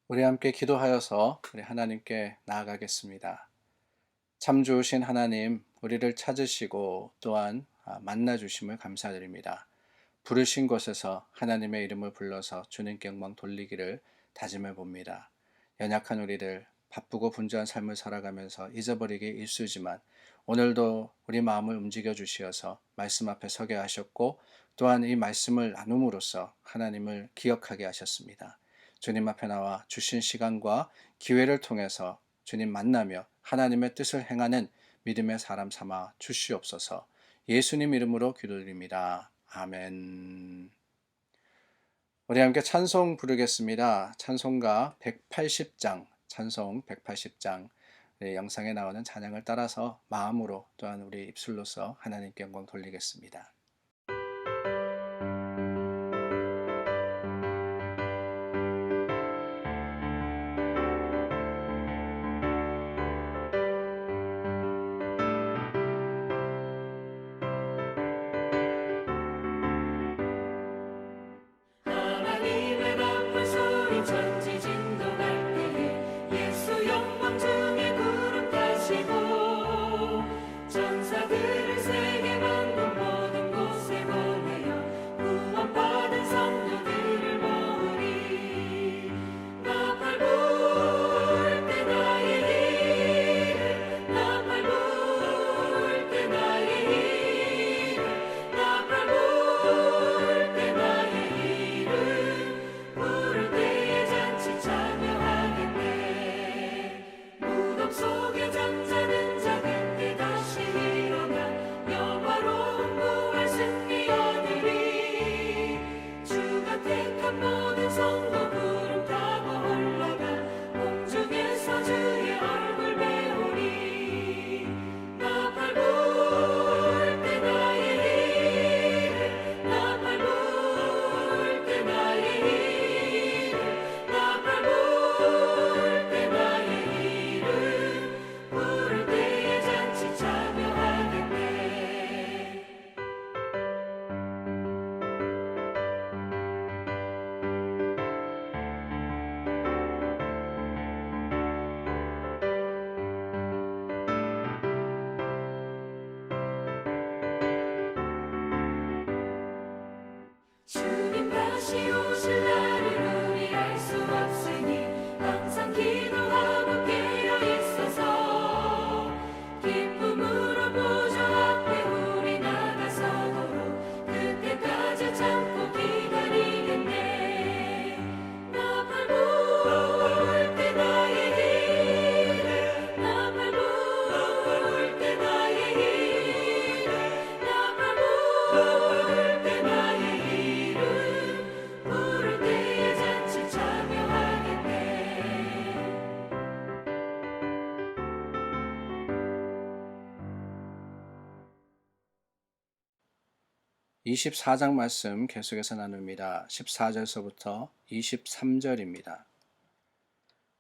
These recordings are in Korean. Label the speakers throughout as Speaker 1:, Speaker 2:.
Speaker 1: 우리 함께 기도하여서 우리 하나님께 나아가겠습니다. 참 좋으신 하나님, 우리를 찾으시고 또한 만나 주심을 감사드립니다. 부르신 곳에서 하나님의 이름을 불러서 주님께 영광 돌리기를 다짐해 봅니다. 연약한 우리들 바쁘고 분주한 삶을 살아가면서 잊어버리기 일쑤지만 오늘도 우리 마음을 움직여 주시어서 말씀 앞에 서게 하셨고 또한 이 말씀을 나눔으로써 하나님을 기억하게 하셨습니다. 주님 앞에 나와 주신 시간과 기회를 통해서 주님 만나며 하나님의 뜻을 행하는 믿음의 사람 삼아 주시옵소서. 예수님 이름으로 기도드립니다. 아멘. 우리 함께 찬송 부르겠습니다. 찬송가 180장, 찬송 180장. 영상에 나오는 찬양을 따라서 마음으로 또한 우리 입술로서 하나님께 영광 돌리겠습니다.
Speaker 2: 하나님의 나팔 소리 천지진동할 때에 예수 영광 중에 구름 타시고 천사들을 세계 만국 모든 곳에 보내어 구원받은 성도들을 모으리. 나팔 불 때 나의 일을 나팔 불 때 나의 일을 나팔 불 때 나의 일을 부를 때에 잔치 참여하겠네. 무덤 속에 잠자는 자 그때 다시 일어나 영화로운 부활 승리 얻으리. 주가 택한 모든 성도 구름 타고 올라가 공중에서 주의 얼굴 배우리. 나팔 불 때 나의 일을 나팔 불 때 나의 일을 나팔 불 때 나의 일을 부를 때에 잔치 참여하겠네. '주님 다시 오실 날을 우리 알 수 없으니 항상 기도하고 깨어 있어서 기쁨으로 보좌 앞에 우리 나가서도록 그때까지 참고 기다리겠네. 나팔 불 때 나의 일을 나팔 불 때 나의 일을 나팔 불 때 나의 일을 부를 때에 잔치 참여하겠네.
Speaker 1: 24장 말씀 계속해서 나눕니다. 14절서부터 23절입니다.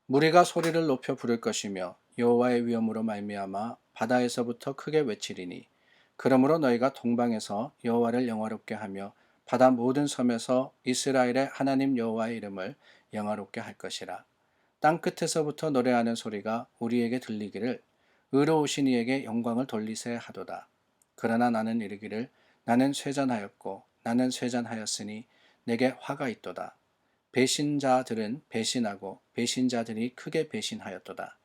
Speaker 1: 무리가 소리를 높여 부를 것이며 여호와의 위엄으로 말미암아 바다에서부터 크게 외치리니 그러므로 너희가 동방에서 여호와를 영화롭게 하며 바다 모든 섬에서 이스라엘의 하나님 여호와의 이름을 영화롭게 할 것이라. 땅 끝에서부터 노래하는 소리가 우리에게 들리기를 의로우신 이에게 영광을 돌리세 하도다. 그러나 나는 이르기를 나는 쇠잔하였고 나는 쇠잔하였으니 내게 화가 있도다. 배신자들은 배신하고 배신자들이 크게 배신하였도다.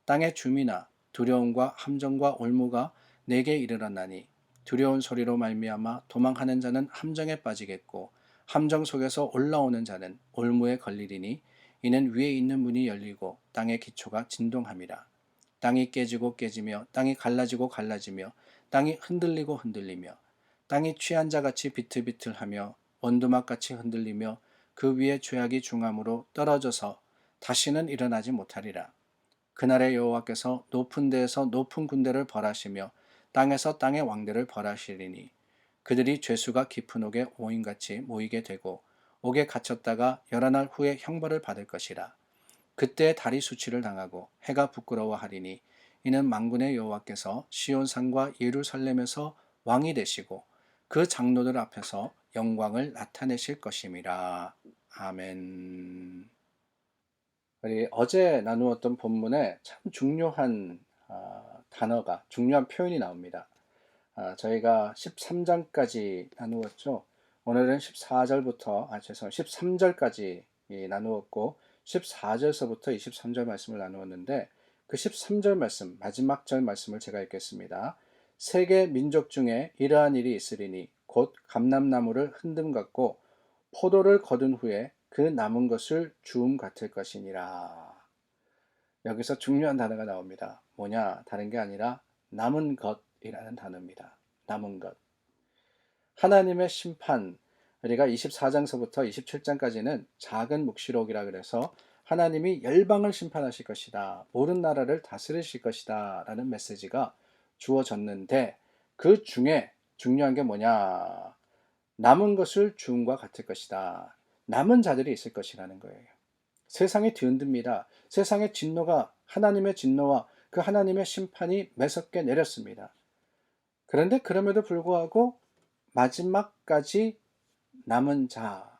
Speaker 1: 땅의 주민아 두려움과 함정과 올무가 내게 이르렀나니 두려운 소리로 말미암아 도망하는 자는 함정에 빠지겠고 함정 속에서 올라오는 자는 올무에 걸리리니 이는 위에 있는 문이 열리고 땅의 기초가 진동함이라. 땅이 깨지고 깨지며 땅이 갈라지고 갈라지며 땅이 흔들리고 흔들리며 땅이 취한 자같이 비틀비틀하며 원두막같이 흔들리며 그 위에 죄악이 중함으로 떨어져서 다시는 일어나지 못하리라. 그날에 여호와께서 높은 데에서 높은 군대를 벌하시며 땅에서 땅의 왕들을 벌하시리니 그들이 죄수가 깊은 옥에 오인같이 모이게 되고 옥에 갇혔다가 여러 날 후에 형벌을 받을 것이라. 그때 달이 수치를 당하고 해가 부끄러워하리니 이는 만군의 여호와께서 시온산과 예루살렘에서 왕이 되시고 그 장로들 앞에서 영광을 나타내실 것임이라. 아멘. 우리 어제 나누었던 본문에 참 중요한 중요한 표현이 나옵니다. 저희가 13장까지 나누었죠. 오늘은 14절부터, 13절까지 나누었고, 14절서부터 23절 말씀을 나누었는데, 그 13절 말씀, 마지막 절 말씀을 제가 읽겠습니다. 세계 민족 중에 이러한 일이 있으리니, 곧 감람나무를 흔듦 같고, 포도를 거둔 후에 그 남은 것을 주움 같을 것이니라. 여기서 중요한 단어가 나옵니다. 뭐냐? 다른 게 아니라 남은 것이라는 단어입니다. 남은 것. 하나님의 심판, 우리가 24장서부터 27장까지는 작은 묵시록이라 그래서 하나님이 열방을 심판하실 것이다. 모든 나라를 다스리실 것이다. 라는 메시지가 주어졌는데 그 중에 중요한 게 뭐냐? 남은 것을 주음과 같을 것이다. 남은 자들이 있을 것이라는 거예요. 세상이 뒤흔듭니다. 세상의 진노가 하나님의 진노와 그 하나님의 심판이 매섭게 내렸습니다. 그런데 그럼에도 불구하고 마지막까지 남은 자,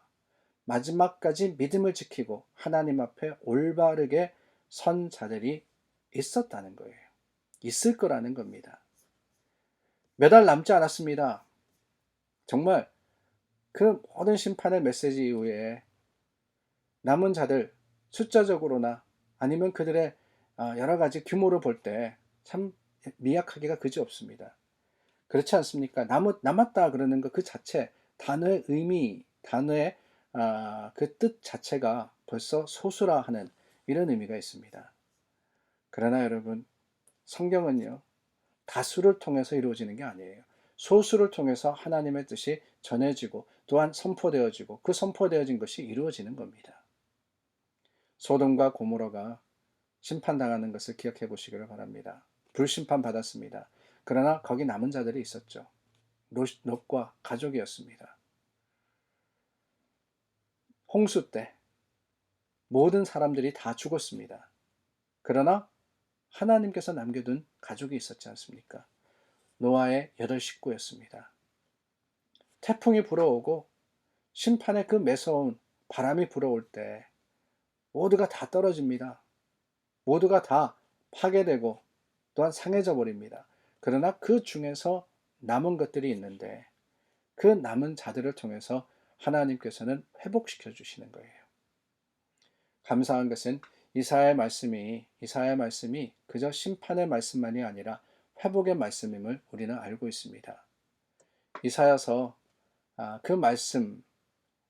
Speaker 1: 마지막까지 믿음을 지키고 하나님 앞에 올바르게 선 자들이 있었다는 거예요. 있을 거라는 겁니다. 몇 달 남지 않았습니다. 정말 그 모든 심판의 메시지 이후에 남은 자들 숫자적으로나 아니면 그들의 여러 가지 규모로 볼 때 참 미약하기가 그지없습니다. 그렇지 않습니까? 남았다 그러는 것 그 자체, 단어의 의미, 단어의 그 뜻 자체가 벌써 소수라 하는 이런 의미가 있습니다. 그러나 여러분, 성경은요, 다수를 통해서 이루어지는 게 아니에요. 소수를 통해서 하나님의 뜻이 전해지고 또한 선포되어지고 그 선포되어진 것이 이루어지는 겁니다. 소돔과 고모라가 심판당하는 것을 기억해 보시기를 바랍니다. 불심판 받았습니다. 그러나 거기 남은 자들이 있었죠. 롯과 가족이었습니다. 홍수 때 모든 사람들이 다 죽었습니다. 그러나 하나님께서 남겨둔 가족이 있었지 않습니까? 노아의 8식구였습니다. 태풍이 불어오고 심판의 그 매서운 바람이 불어올 때 모두가 다 떨어집니다. 모두가 다 파괴되고 또한 상해져 버립니다. 그러나 그 중에서 남은 것들이 있는데 그 남은 자들을 통해서 하나님께서는 회복시켜 주시는 거예요. 감사한 것은 이사야의 말씀이 그저 심판의 말씀만이 아니라 회복의 말씀임을 우리는 알고 있습니다. 이사야서 그 말씀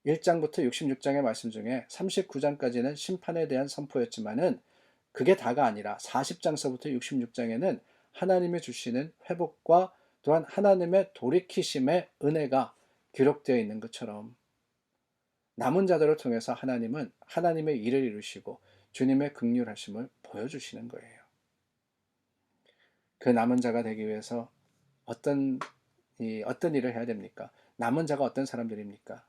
Speaker 1: 1장부터 66장의 말씀 중에 39장까지는 심판에 대한 선포였지만은 그게 다가 아니라 40장서부터 66장에는 하나님이 주시는 회복과 또한 하나님의 돌이키심의 은혜가 기록되어 있는 것처럼 남은 자들을 통해서 하나님은 하나님의 일을 이루시고 주님의 긍휼하심을 보여주시는 거예요. 그 남은 자가 되기 위해서 어떤 일을 해야 됩니까? 남은 자가 어떤 사람들입니까?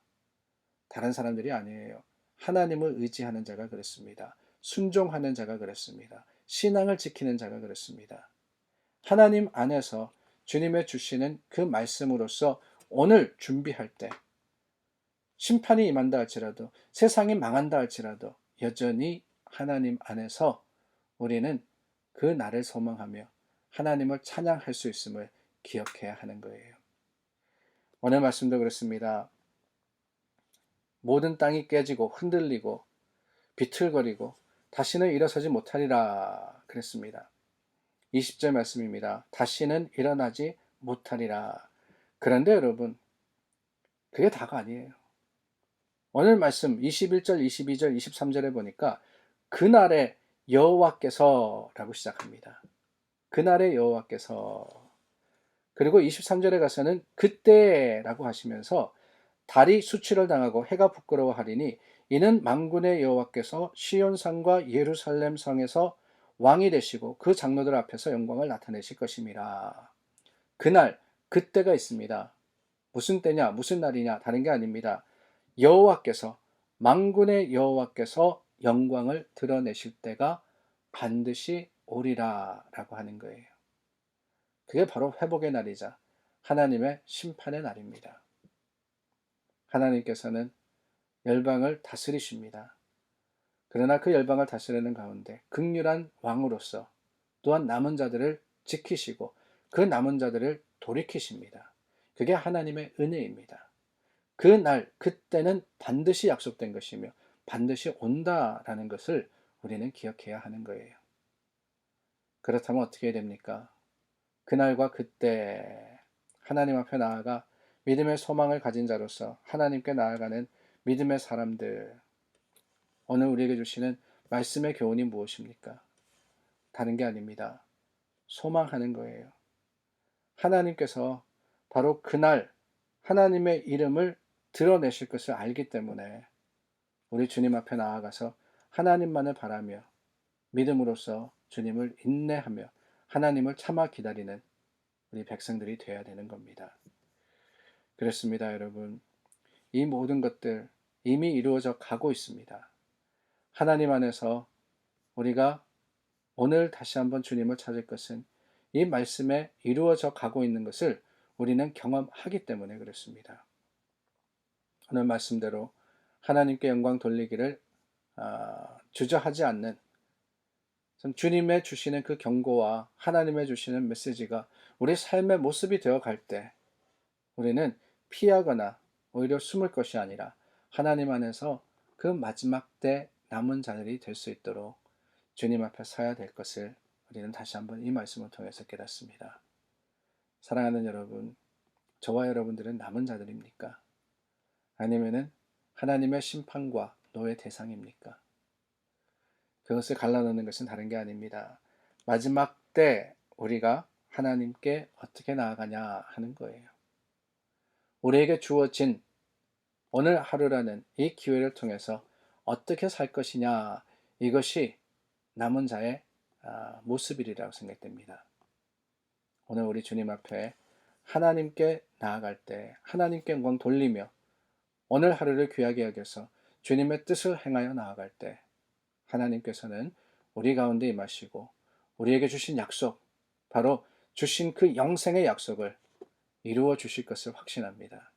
Speaker 1: 다른 사람들이 아니에요. 하나님을 의지하는 자가 그렇습니다. 순종하는 자가 그렇습니다. 신앙을 지키는 자가 그렇습니다. 하나님 안에서 주님의 주시는 그 말씀으로서 오늘 준비할 때 심판이 임한다 할지라도 세상이 망한다 할지라도 여전히 하나님 안에서 우리는 그 날을 소망하며 하나님을 찬양할 수 있음을 기억해야 하는 거예요. 오늘 말씀도 그렇습니다. 모든 땅이 깨지고 흔들리고 비틀거리고 다시는 일어서지 못하리라 그랬습니다. 20절 말씀입니다. 다시는 일어나지 못하리라. 그런데 여러분, 그게 다가 아니에요. 오늘 말씀 21절, 22절, 23절에 보니까 그날의 여호와께서라고 시작합니다. 그날의 여호와께서. 그리고 23절에 가서는 그때라고 하시면서 달이 수치를 당하고 해가 부끄러워하리니 이는 만군의 여호와께서 시온산과 예루살렘 성에서 왕이 되시고 그 장로들 앞에서 영광을 나타내실 것임이라. 그날, 그때가 있습니다. 무슨 때냐, 무슨 날이냐, 다른 게 아닙니다. 여호와께서, 만군의 여호와께서 영광을 드러내실 때가 반드시 오리라 라고 하는 거예요. 그게 바로 회복의 날이자 하나님의 심판의 날입니다. 하나님께서는 열방을 다스리십니다. 그러나 그 열방을 다스리는 가운데 극률한 왕으로서 또한 남은 자들을 지키시고 그 남은 자들을 돌이키십니다. 그게 하나님의 은혜입니다. 그 날, 그때는 반드시 약속된 것이며 반드시 온다라는 것을 우리는 기억해야 하는 거예요. 그렇다면 어떻게 해야 됩니까? 그날과 그때 하나님 앞에 나아가 믿음의 소망을 가진 자로서 하나님께 나아가는 믿음의 사람들, 오늘 우리에게 주시는 말씀의 교훈이 무엇입니까? 다른 게 아닙니다. 소망하는 거예요. 하나님께서 바로 그날 하나님의 이름을 드러내실 것을 알기 때문에 우리 주님 앞에 나아가서 하나님만을 바라며 믿음으로써 주님을 인내하며 하나님을 참아 기다리는 우리 백성들이 되어야 되는 겁니다. 그렇습니다, 여러분. 이 모든 것들 이미 이루어져 가고 있습니다. 하나님 안에서 우리가 오늘 다시 한번 주님을 찾을 것은 이 말씀에 이루어져 가고 있는 것을 우리는 경험하기 때문에 그렇습니다. 오늘 말씀대로 하나님께 영광 돌리기를 주저하지 않는 주님의 주시는 그 경고와 하나님의 주시는 메시지가 우리 삶의 모습이 되어 갈 때 우리는 피하거나 오히려 숨을 것이 아니라 하나님 안에서 그 마지막 때 남은 자들이 될 수 있도록 주님 앞에 서야 될 것을 우리는 다시 한번 이 말씀을 통해서 깨닫습니다. 사랑하는 여러분, 저와 여러분들은 남은 자들입니까? 아니면은 하나님의 심판과 노의 대상입니까? 그것을 갈라놓는 것은 다른 게 아닙니다. 마지막 때 우리가 하나님께 어떻게 나아가냐 하는 거예요. 우리에게 주어진 오늘 하루라는 이 기회를 통해서 어떻게 살 것이냐, 이것이 남은 자의 모습이라고 생각됩니다. 오늘 우리 주님 앞에 하나님께 나아갈 때 하나님께 영광 돌리며 오늘 하루를 귀하게 여겨서 주님의 뜻을 행하여 나아갈 때 하나님께서는 우리 가운데 임하시고 우리에게 주신 약속, 바로 주신 그 영생의 약속을 이루어 주실 것을 확신합니다.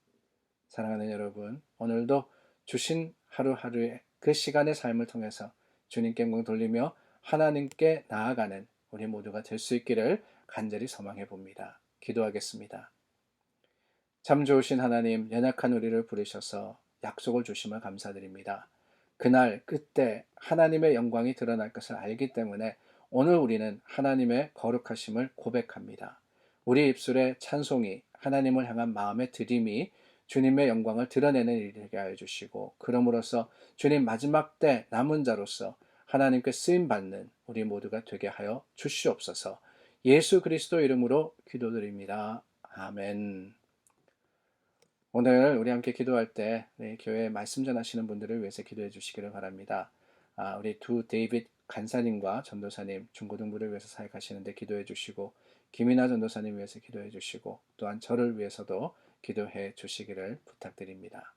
Speaker 1: 사랑하는 여러분, 오늘도 주신 하루하루의 그 시간의 삶을 통해서 주님께 영광 돌리며 하나님께 나아가는 우리 모두가 될 수 있기를 간절히 소망해 봅니다. 기도하겠습니다. 참 좋으신 하나님, 연약한 우리를 부르셔서 약속을 주심을 감사드립니다. 그날 그때 하나님의 영광이 드러날 것을 알기 때문에 오늘 우리는 하나님의 거룩하심을 고백합니다. 우리 입술의 찬송이, 하나님을 향한 마음의 드림이 주님의 영광을 드러내는 일이 되게 하여 주시고, 그러므로써 주님 마지막 때 남은 자로서 하나님께 쓰임받는 우리 모두가 되게 하여 주시옵소서. 예수 그리스도 이름으로 기도드립니다. 아멘. 오늘 우리 함께 기도할 때 교회에 말씀 전하시는 분들을 위해서 기도해 주시기를 바랍니다. 우리 두 데이빗 간사님과 전도사님 중고등부를 위해서 사역하시는데 기도해 주시고, 김이나 전도사님 위해서 기도해 주시고, 또한 저를 위해서도 기도해 주시기를 부탁드립니다.